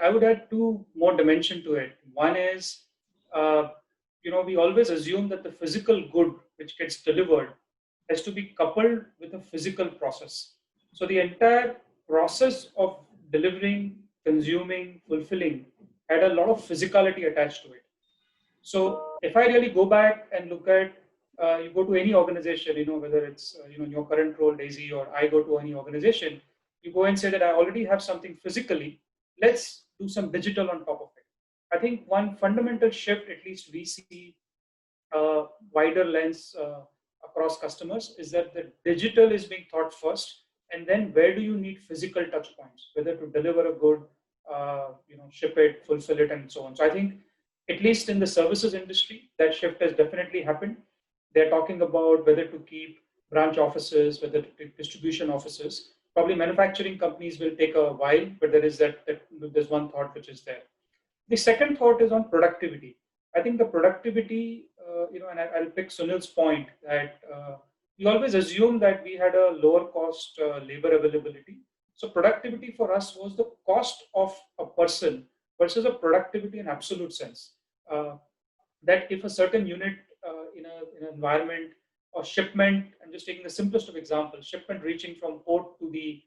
I would add two more dimension to it. One is, uh, we always assume that the physical good which gets delivered has to be coupled with a physical process. So the entire process of delivering, consuming, fulfilling had a lot of physicality attached to it. So if I really go back and look at, you go to any organization, whether it's in your current role, Daisy, or I go to any organization, you go and say that I already have something physically. Let's do some digital on top of it. I think one fundamental shift, at least we see wider lens across customers, is that the digital is being thought first, and then where do you need physical touch points, whether to deliver a good, ship it, fulfill it, and so on. So I think, at least in the services industry, that shift has definitely happened. They're talking about whether to keep branch offices, whether to keep distribution offices. Probably manufacturing companies will take a while, but there is that there's one thought which is there. The second thought is on productivity. I think the productivity, and I'll pick Sunil's point that we always assume that we had a lower cost labor availability. So productivity for us was the cost of a person versus a productivity in absolute sense. Uh, that if a certain unit in an environment or shipment, I'm just taking the simplest of examples, shipment reaching from port to the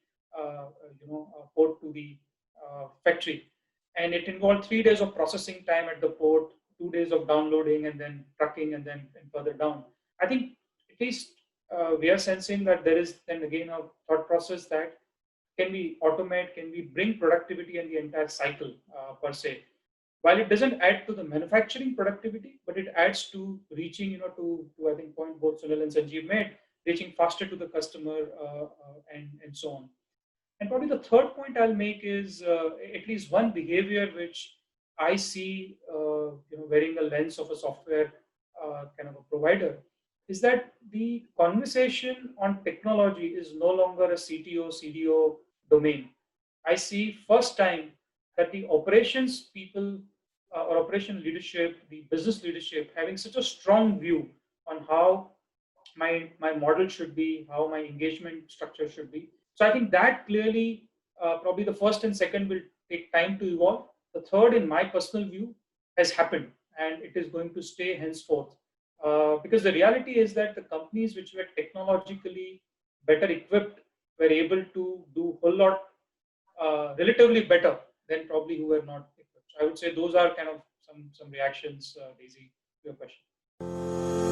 port to the factory, and it involved 3 days of processing time at the port, 2 days of downloading, and then trucking, and further down. I think at least we are sensing that there is then again a thought process that can we automate, can we bring productivity in the entire cycle per se. While it doesn't add to the manufacturing productivity, but it adds to reaching, to I think point both Sunil and Sanjeev made, reaching faster to the customer and so on. And probably the third point I'll make is at least one behavior which I see, wearing the lens of a software kind of a provider, is that the conversation on technology is no longer a CTO, CDO domain. I see first time that the operations people or operation leadership, the business leadership, having such a strong view on how my model should be, how my engagement structure should be. So I think that clearly, probably the first and second will take time to evolve. The third, in my personal view, has happened, and it is going to stay henceforth. Because the reality is that the companies which were technologically better equipped were able to do a whole lot relatively better than probably who were not equipped. So I would say those are kind of some reactions, Daisy, to your question.